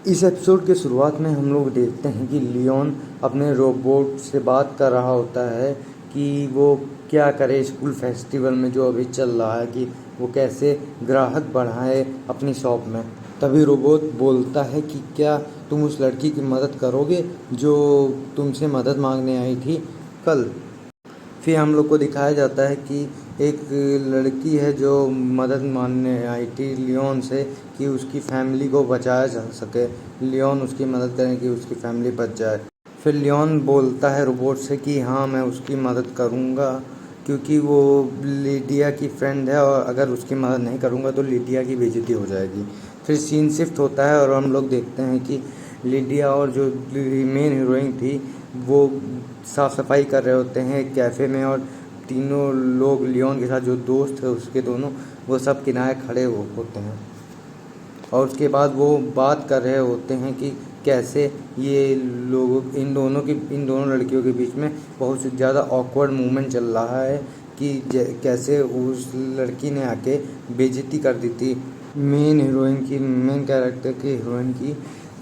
इस एपिसोड के शुरुआत में हम लोग देखते हैं कि लियोन अपने रोबोट से बात कर रहा होता है कि वो क्या करे स्कूल फेस्टिवल में जो अभी चल रहा है, कि वो कैसे ग्राहक बढ़ाए अपनी शॉप में। तभी रोबोट बोलता है कि क्या तुम उस लड़की की मदद करोगे जो तुमसे मदद मांगने आई थी कल। फिर हम लोग को दिखाया जाता है कि एक लड़की है जो मदद मांगने आई थी लियोन से कि उसकी फैमिली को बचाया जा सके, लियोन उसकी मदद करें कि उसकी फैमिली बच जाए। फिर लियोन बोलता है रोबोट से कि हाँ मैं उसकी मदद करूँगा क्योंकि वो लीडिया की फ्रेंड है और अगर उसकी मदद नहीं करूँगा तो लीडिया की बेइज्जती हो जाएगी। फिर सीन शिफ्ट होता है और हम लोग देखते हैं कि लीडिया और जो मेन हीरोइन थी वो साफ़ सफाई कर रहे होते हैं एक कैफ़े में, और तीनों लोग लियोन के साथ जो दोस्त है उसके दोनों, वो सब किनारे खड़े होते हैं और उसके बाद वो बात कर रहे होते हैं कि कैसे ये लोग इन दोनों लड़कियों के बीच में बहुत ज़्यादा ऑकवर्ड मूवमेंट चल रहा है कि कैसे उस लड़की ने आके बेइज्जती कर दी थी मेन कैरेक्टर की हीरोइन की,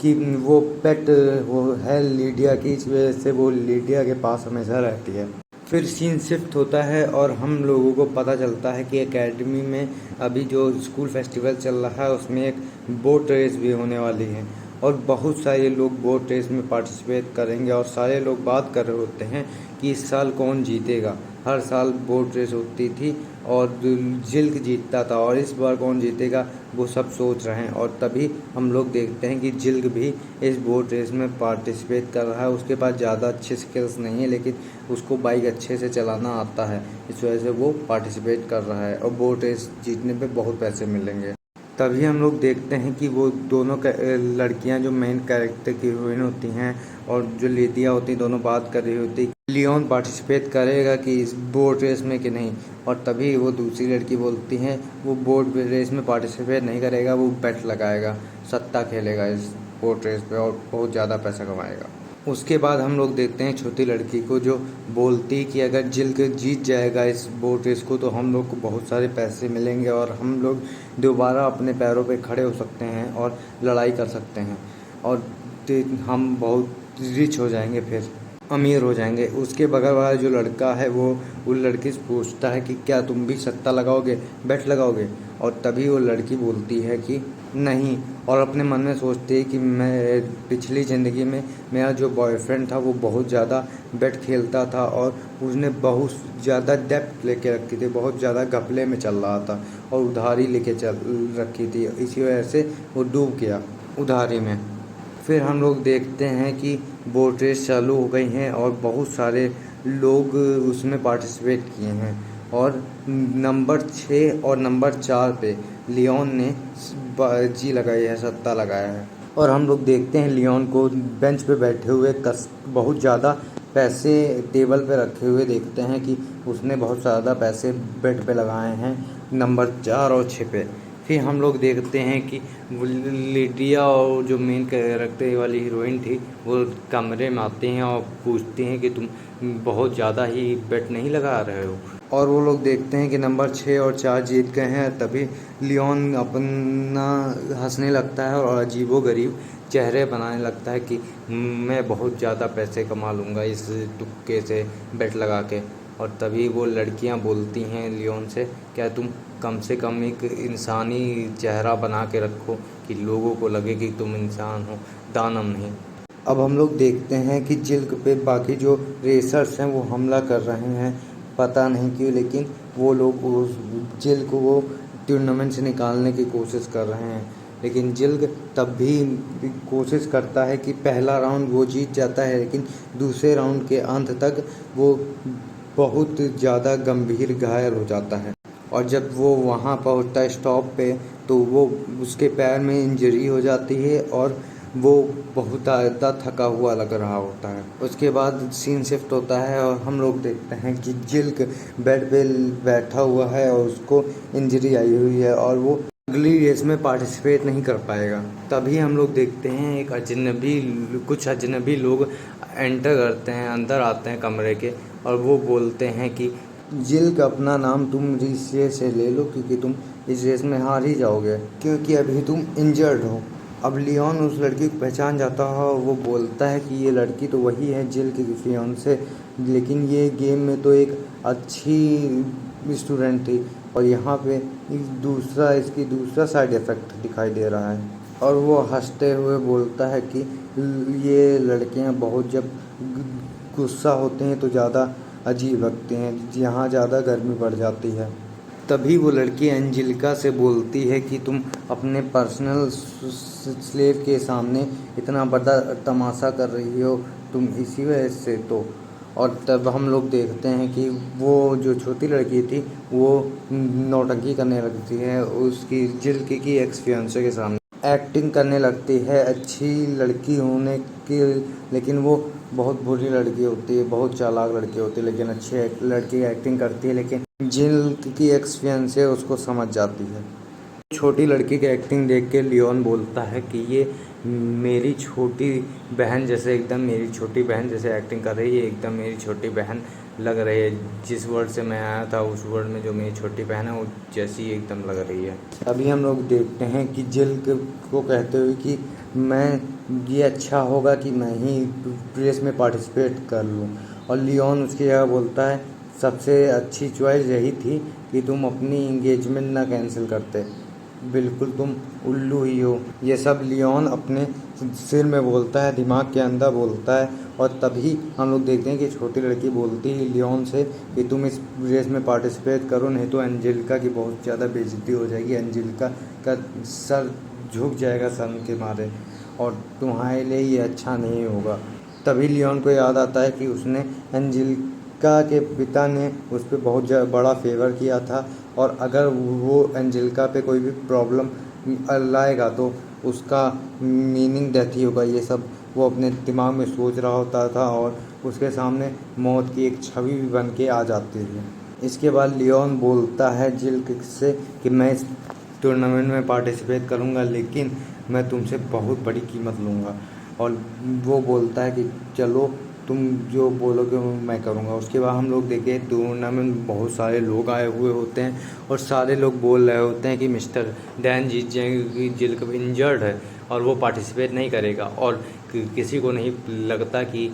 कि वो पेट वो है लीडिया की, इस वजह से वो लीडिया के पास हमेशा रहती है। फिर सीन शिफ्ट होता है और हम लोगों को पता चलता है कि एकेडमी में अभी जो स्कूल फेस्टिवल चल रहा है उसमें एक बोट रेस भी होने वाली है और बहुत सारे लोग बोट रेस में पार्टिसिपेट करेंगे और सारे लोग बात कर रहे होते हैं कि इस साल कौन जीतेगा। हर साल बोट रेस होती थी और जिल्क जीतता था और इस बार कौन जीतेगा वो सब सोच रहे हैं। और तभी हम लोग देखते हैं कि जिल्क भी इस बोट रेस में पार्टिसिपेट कर रहा है। उसके पास ज़्यादा अच्छे स्किल्स नहीं है लेकिन उसको बाइक अच्छे से चलाना आता है, इस वजह से वो पार्टिसिपेट कर रहा है और बोट रेस जीतने पे बहुत पैसे मिलेंगे। तभी हम लोग देखते हैं कि वो दोनों लड़कियां जो मेन कैरेक्टर की हीरोइन होती हैं और जो लेडियाँ होती हैं दोनों बात कर रही होती लियोन पार्टिसिपेट करेगा कि इस बोट रेस में कि नहीं। और तभी वो दूसरी लड़की बोलती हैं वो बोट रेस में पार्टिसिपेट नहीं करेगा, वो बेट लगाएगा, सट्टा खेलेगा इस बोट रेस पे और बहुत ज़्यादा पैसा कमाएगा। उसके बाद हम लोग देखते हैं छोटी लड़की को जो बोलती कि अगर जिल्क जीत जाएगा इस बोट रेस को तो हम लोग को बहुत सारे पैसे मिलेंगे और हम लोग दोबारा अपने पैरों पे खड़े हो सकते हैं और लड़ाई कर सकते हैं और हम बहुत रिच हो जाएंगे, फिर अमीर हो जाएंगे। उसके बगल वाला जो लड़का है वो उस लड़की से पूछता है कि क्या तुम भी सट्टा लगाओगे, बेट लगाओगे। और तभी वो लड़की बोलती है कि नहीं, और अपने मन में सोचती है कि मैं पिछली ज़िंदगी में मेरा जो बॉयफ्रेंड था वो बहुत ज़्यादा बेट खेलता था और उसने बहुत ज़्यादा डेप्थ लेके रखी थी, बहुत ज़्यादा घपले में चल रहा था और उधारी लेके चल रखी थी, इसी वजह से वो डूब गया उधारी में। फिर हम लोग देखते हैं कि बोट रेस चालू हो गई हैं और बहुत सारे लोग उसमें पार्टिसिपेट किए हैं और नंबर 6 और नंबर 4 पे लियोन ने बाजी लगाई है, सट्टा लगाया है। और हम लोग देखते हैं लियोन को बेंच पे बैठे हुए बहुत ज़्यादा पैसे टेबल पे रखे हुए देखते हैं कि उसने बहुत ज़्यादा पैसे बेट पे लगाए हैं नंबर 4 और 6 पे। फिर हम लोग देखते हैं कि लिडिया और जो मेन कैरेक्टर वाली हीरोइन थी वो कमरे में आती हैं और पूछती हैं कि तुम बहुत ज़्यादा ही बेट नहीं लगा रहे हो। और वो लोग देखते हैं कि नंबर 6 और 4 जीत गए हैं। तभी लियोन अपना हंसने लगता है और अजीबोगरीब चेहरे बनाने लगता है कि मैं बहुत ज़्यादा पैसे कमा लूँगा इस तुक्के से बेट लगा के। और तभी वो लड़कियां बोलती हैं लियोन से, क्या तुम कम से कम एक इंसानी चेहरा बना के रखो कि लोगों को लगे कि तुम इंसान हो, दानव नहीं। अब हम लोग देखते हैं कि जिल्क पे बाकी जो रेसर्स हैं वो हमला कर रहे हैं, पता नहीं क्यों, लेकिन वो लोग उस जिल्क को टूर्नामेंट से निकालने की कोशिश कर रहे हैं। लेकिन जिल्क तब भी कोशिश करता है कि पहला राउंड वो जीत जाता है लेकिन दूसरे राउंड के अंत तक वो बहुत ज़्यादा गंभीर घायल हो जाता है। और जब वो वहाँ पहुँचता है स्टॉप पे तो वो उसके पैर में इंजरी हो जाती है और वो बहुत ज़्यादा थका हुआ लग रहा होता है। उसके बाद सीन शिफ्ट होता है और हम लोग देखते हैं कि जिल्क बेड पे बैठा हुआ है और उसको इंजरी आई हुई है और वो अगली रेस में पार्टिसिपेट नहीं कर पाएगा। तभी हम लोग देखते हैं कुछ अजनबी लोग एंटर करते हैं, अंदर आते हैं कमरे के और वो बोलते हैं कि जिल्क अपना नाम तुम रेस से ले लो क्योंकि तुम इस रेस में हार ही जाओगे क्योंकि अभी तुम इंजर्ड हो। अब लियोन उस लड़की को पहचान जाता है और वो बोलता है कि ये लड़की तो वही है जिल की फियांसे, लेकिन ये गेम में तो एक अच्छी स्टूडेंट थी और यहाँ पे इसकी दूसरा साइड इफ़ेक्ट दिखाई दे रहा है। और वो हंसते हुए बोलता है कि ये लड़कियाँ बहुत जब गुस्सा होते हैं तो ज़्यादा अजीब लगते हैं, यहाँ ज़्यादा गर्मी बढ़ जाती है। तभी वो लड़की एंजेलिका से बोलती है कि तुम अपने पर्सनल स्लेव के सामने इतना बड़ा तमाशा कर रही हो, तुम इसी वजह से तो। और तब हम लोग देखते हैं कि वो जो छोटी लड़की थी वो नौटंकी करने लगती है उसकी जिल की एक्स फियांसे के सामने, एक्टिंग करने लगती है अच्छी लड़की होने की, लेकिन वो बहुत बुरी लड़की होती है, बहुत चालाक लड़की होती है, लेकिन अच्छी लड़की एक्टिंग करती है, लेकिन जिल की एक्स फियांसे उसको समझ जाती है। छोटी लड़की की एक्टिंग देख के लियोन बोलता है कि ये मेरी छोटी बहन जैसे, एकदम मेरी छोटी बहन जैसे एक्टिंग कर रही है, एकदम मेरी छोटी बहन लग रही है। जिस वर्ड से मैं आया था उस वर्ड में जो मेरी छोटी बहन है वो जैसी एकदम लग रही है। अभी हम लोग देखते हैं कि जिल को कहते हुए कि मैं ये अच्छा होगा कि मैं ही रेस में पार्टिसिपेट कर लूँ, और लियोन उसकी जगह बोलता है सबसे अच्छी चॉइस यही थी कि तुम अपनी इंगेजमेंट ना कैंसिल करते, बिल्कुल तुम उल्लू ही हो। ये सब लियोन अपने सिर में बोलता है, दिमाग के अंदर बोलता है, और तभी हम लोग देखते हैं कि छोटी लड़की बोलती है लियोन से कि तुम इस रेस में पार्टिसिपेट करो, नहीं तो एंजेलिका की बहुत ज़्यादा बेइज्जती हो जाएगी, एंजेलिका का सर झुक जाएगा शर्म के मारे, और तुम्हारे लिए ये अच्छा नहीं होगा। तभी लियोन को याद आता है कि उसने एंजेलिका के पिता ने उस पर बहुत बड़ा फेवर किया था, और अगर वो एंजेलिका पे कोई भी प्रॉब्लम लाएगा तो उसका मीनिंग डेथ ही होगा। ये सब वो अपने दिमाग में सोच रहा होता था और उसके सामने मौत की एक छवि भी बन के आ जाती है। इसके बाद लियोन बोलता है जिल से कि मैं इस टूर्नामेंट में पार्टिसिपेट करूंगा, लेकिन मैं तुमसे बहुत बड़ी कीमत लूँगा, और वो बोलता है कि चलो तुम जो बोलोगे मैं करूँगा। उसके बाद हम लोग देखें टूर्नामेंट में बहुत सारे लोग आए हुए होते हैं और सारे लोग बोल रहे होते हैं कि मिस्टर डैन जीत जाएंगे, जिल कब इंजर्ड है और वो पार्टिसिपेट नहीं करेगा, और किसी को नहीं लगता कि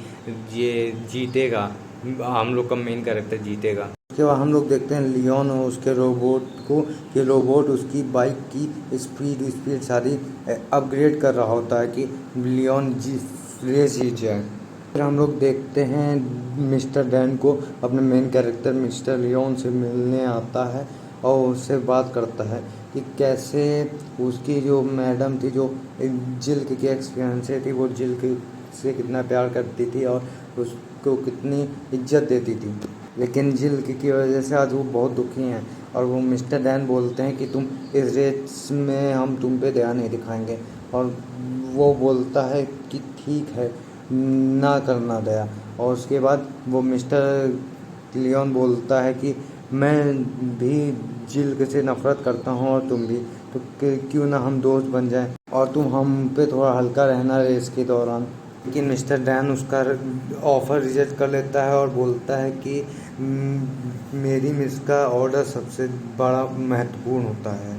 ये जीतेगा, हम लोग का मेन कैरेक्टर जीतेगा। उसके बाद हम लोग देखते हैं लियोन और उसके रोबोट को, कि रोबोट उसकी बाइक की स्पीड सारी अपग्रेड कर रहा होता है कि लियोन रेस जीत जाए। फिर हम लोग देखते हैं मिस्टर डैन को अपने मेन कैरेक्टर मिस्टर लियोन से मिलने आता है और उससे बात करता है कि कैसे उसकी जो मैडम थी जो जिल की एक्स फियांसे थी, वो जिल से कितना प्यार करती थी और उसको कितनी इज्जत देती थी, लेकिन जिल की वजह से आज वो बहुत दुखी हैं। और वो मिस्टर डैन बोलते हैं कि तुम इस रेस में हम तुम पे दया नहीं दिखाएंगे, और वो बोलता है कि ठीक है ना करना दया। और उसके बाद वो मिस्टर लियोन बोलता है कि मैं भी जिल से नफ़रत करता हूँ और तुम भी, तो क्यों ना हम दोस्त बन जाएं और तुम हम पे थोड़ा हल्का रहना रेस के दौरान। लेकिन मिस्टर डैन उसका ऑफ़र रिजेक्ट कर लेता है और बोलता है कि मेरी मिस का ऑर्डर सबसे बड़ा महत्वपूर्ण होता है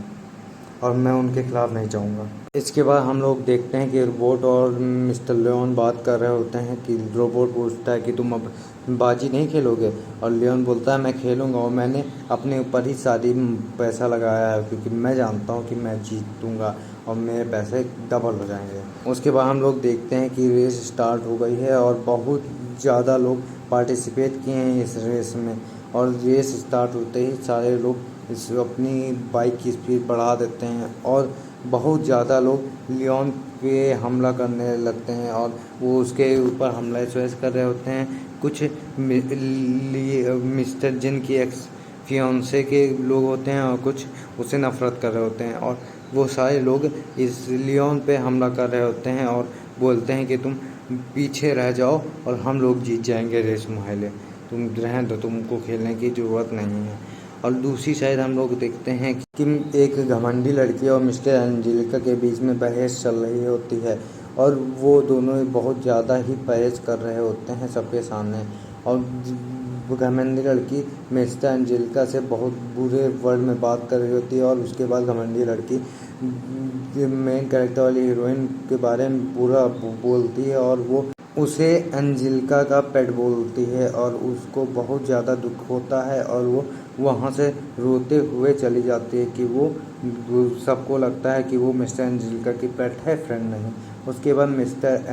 और मैं उनके खिलाफ़ नहीं जाऊंगा। इसके बाद हम लोग देखते हैं कि रोबोट और मिस्टर लियोन बात कर रहे होते हैं कि रोबोट पूछता है कि तुम अब बाजी नहीं खेलोगे, और लियोन बोलता है मैं खेलूंगा और मैंने अपने ऊपर ही सारी पैसा लगाया है, क्योंकि मैं जानता हूँ कि मैं जीतूंगा और मेरे पैसे डबल हो जाएंगे। उसके बाद हम लोग देखते हैं कि रेस स्टार्ट हो गई है और बहुत ज़्यादा लोग पार्टिसिपेट किए हैं इस रेस में, और रेस स्टार्ट होते ही सारे लोग अपनी बाइक की स्पीड बढ़ा देते हैं और बहुत ज़्यादा लोग लियोन पे हमला करने लगते हैं, और वो उसके ऊपर हमला इस वजह से कर रहे होते हैं। कुछ मिस्टर जिन की एक्स फियांसे के लोग होते हैं और कुछ उससे नफ़रत कर रहे होते हैं, और वो सारे लोग इस लियोन पे हमला कर रहे होते हैं और बोलते हैं कि तुम पीछे रह जाओ और हम लोग जीत जाएंगे रेस मुहाले, तुम रहने दो, तुमको खेलने की ज़रूरत नहीं है। और दूसरी साइड हम लोग देखते हैं कि एक घमंडी लड़की और मिस्टर एंजेलिका के बीच में बहस चल रही होती है, और वो दोनों बहुत ज़्यादा ही बहस कर रहे होते हैं सबके सामने, और घमंडी लड़की मिस्टर एंजेलिका से बहुत बुरे वर्ड में बात कर रही होती है, और उसके बाद घमंडी लड़की मेन कैरेक्टर वाली हीरोइन के बारे में पूरा बोलती है और वो उसे एंजेलिका का पेट बोलती है और उसको बहुत ज़्यादा दुख होता है और वो वहाँ से रोते हुए चली जाती है कि वो सबको लगता है कि वो मिस्टर एंजेलिका की पेट है, फ्रेंड नहीं। उसके बाद मिसेस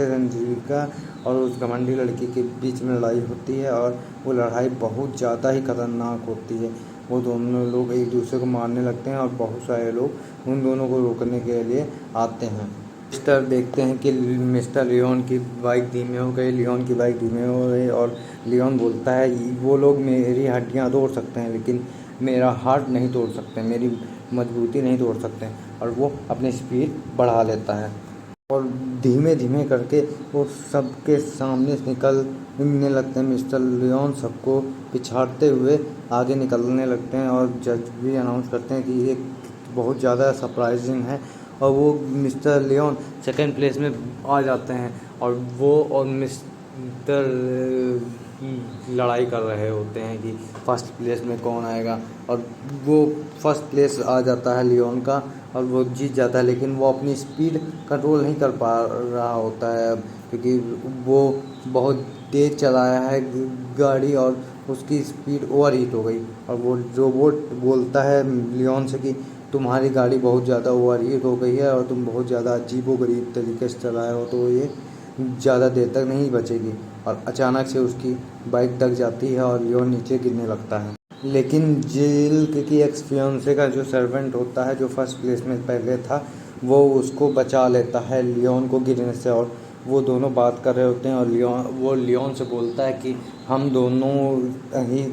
एंजेलिका और उस घमंडी लड़की के बीच में लड़ाई होती है और वो लड़ाई बहुत ज़्यादा ही खतरनाक होती है। वो दोनों लोग एक दूसरे को मारने लगते हैं और बहुत सारे लोग उन दोनों को रोकने के लिए आते हैं। देखते हैं कि मिस्टर लियोन की बाइक धीमे हो गई, लियोन की बाइक धीमे हो गई और लियोन बोलता है वो लोग मेरी हड्डियाँ तोड़ सकते हैं लेकिन मेरा हार्ट नहीं तोड़ सकते, मेरी मजबूती नहीं तोड़ सकते, और वो अपनी स्पीड बढ़ा लेता है और धीमे धीमे करके वो सबके सामने से निकलने लगते हैं। मिस्टर लियोन सबको पिछाड़ते हुए आगे निकलने लगते हैं और जज भी अनाउंस करते हैं कि ये बहुत ज़्यादा सरप्राइजिंग है और वो मिस्टर लियोन सेकंड प्लेस में आ जाते हैं और वो और मिस्टर लड़ाई कर रहे होते हैं कि फर्स्ट प्लेस में कौन आएगा, और वो फर्स्ट प्लेस आ जाता है लियोन का और वो जीत जाता है, लेकिन वो अपनी स्पीड कंट्रोल नहीं कर पा रहा होता है अब, क्योंकि वो बहुत तेज़ चलाया है गाड़ी और उसकी स्पीड ओवर हीट हो गई और वो रोबोट बोलता है लियोन से कि तुम्हारी गाड़ी बहुत ज़्यादा ओवर हीट हो गई है और तुम बहुत ज़्यादा अजीबोगरीब तरीके से चलाए हो तो ये ज़्यादा देर तक नहीं बचेगी। और अचानक से उसकी बाइक दब जाती है और लियोन नीचे गिरने लगता है। लेकिन जिल की एक्स फियांसे का जो सर्वेंट होता है जो फर्स्ट प्लेस में पहले था वो उसको बचा लेता है लियोन को गिरने से, और वो दोनों बात कर रहे होते हैं और लियोन से बोलता है कि हम दोनों ही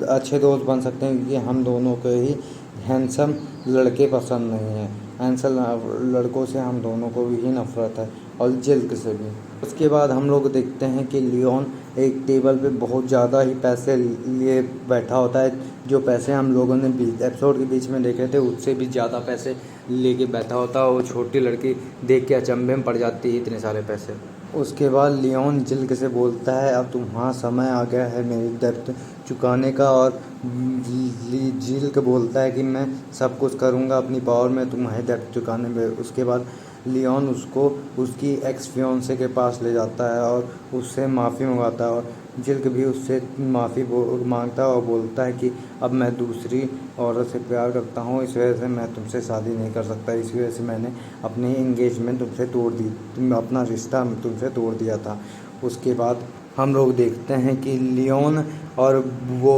अच्छे दोस्त बन सकते हैं क्योंकि हम दोनों को ही हैंडसम लड़के पसंद नहीं हैं, हैंडसम लड़कों से हम दोनों को भी नफरत है और जिल्क से भी। उसके बाद हम लोग देखते हैं कि लियोन एक टेबल पे बहुत ज़्यादा ही पैसे लिए बैठा होता है, जो पैसे हम लोगों ने एपिसोड के बीच में देखे थे उससे भी ज़्यादा पैसे लेके बैठा होता है। वो छोटी लड़की देख के अचंभे में पड़ जाती है इतने सारे पैसे। उसके बाद लियोन जिल्क से बोलता है अब तुम्हारा समय आ गया है मेरी डेब्ट चुकाने का, और जिल्क बोलता है कि मैं सब कुछ करूँगा अपनी पावर में तुम्हारे डेब्ट चुकाने में। उसके बाद लियोन उसको उसकी एक्स फियांसे के पास ले जाता है और उससे माफ़ी मंगाता है और जिल्क भी उससे माफ़ी मांगता है और बोलता है कि अब मैं दूसरी औरत से प्यार करता हूँ, इस वजह से मैं तुमसे शादी नहीं कर सकता, इस वजह से मैंने अपनी एंगेजमेंट तुमसे तोड़ दी, अपना रिश्ता तुमसे तोड़ दिया था। उसके बाद हम लोग देखते हैं कि लियोन और वो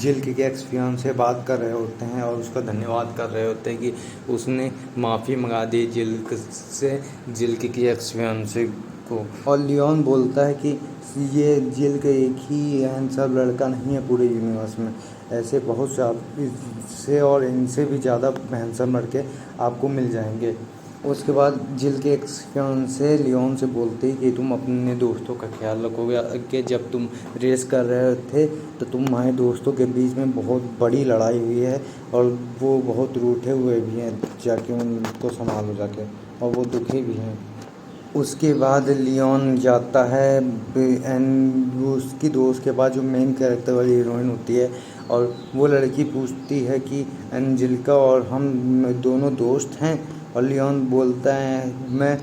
जिल्क के एक्स फियांसे बात कर रहे होते हैं और उसका धन्यवाद कर रहे होते हैं कि उसने माफ़ी मंगा दी जिल्क से, जिल्क की एक्स फियांसे को। और लियोन बोलता है कि ये जिल्क एक ही हैंडसम लड़का नहीं है पूरे यूनिवर्स में, ऐसे बहुत से और इनसे भी ज़्यादा हैंडसम लड़के आपको मिल जाएंगे। उसके बाद जिल के एक्स फियांसे लियोन से बोलते हैं कि तुम अपने दोस्तों का ख्याल रखोगे कि जब तुम रेस कर रहे थे तो तुम्हारे दोस्तों के बीच में बहुत बड़ी लड़ाई हुई है और वो बहुत रूठे हुए भी हैं, जाके उनको संभालो जाके, और वो दुखी भी हैं। उसके बाद लियोन जाता है एंड उसकी दोस्त के पास जो मेन कैरेक्टर वाली हीरोइन होती है, और वो लड़की पूछती है कि एंजेलिका और हम दोनों दोस्त हैं, और लियोन बोलता है मैं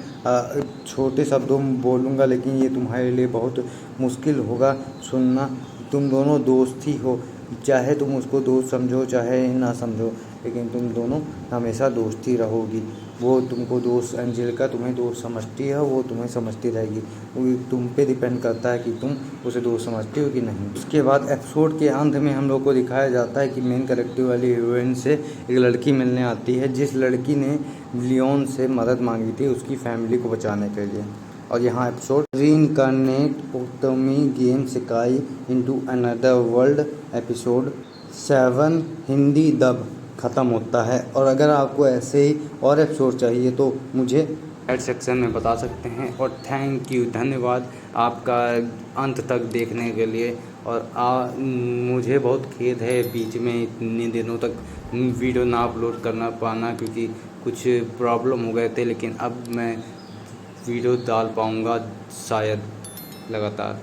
छोटे शब्दों में बोलूँगा लेकिन ये तुम्हारे लिए बहुत मुश्किल होगा सुनना, तुम दोनों दोस्त ही हो, चाहे तुम उसको दोस्त समझो चाहे ना समझो लेकिन तुम दोनों हमेशा दोस्त ही रहोगी। वो तुमको दोस्त एंजेलिका तुम्हें दोस्त समझती है, वो तुम्हें समझती रहेगी, वो तुम पे डिपेंड करता है कि तुम उसे दोस्त समझती हो कि नहीं। उसके बाद एपिसोड के अंत में हम लोग को दिखाया जाता है कि मेन कैरेक्टर वाली हीरोइन से एक लड़की मिलने आती है जिस लड़की ने लियोन से मदद मांगी थी उसकी फैमिली को बचाने के लिए। और यहाँ एपिसोड रीइंकार्नेट ओटोमी गेम सिकाई into another world episode 7 Hindi दब ख़त्म होता है। और अगर आपको ऐसे ही और एपिसोड चाहिए तो मुझे कमेंट सेक्शन में बता सकते हैं। और थैंक यू, धन्यवाद आपका अंत तक देखने के लिए। और मुझे बहुत खेद है बीच में इतने दिनों तक वीडियो ना अपलोड करना पाना क्योंकि कुछ प्रॉब्लम हो गए थे, लेकिन अब मैं वीडियो डाल पाऊँगा शायद लगातार।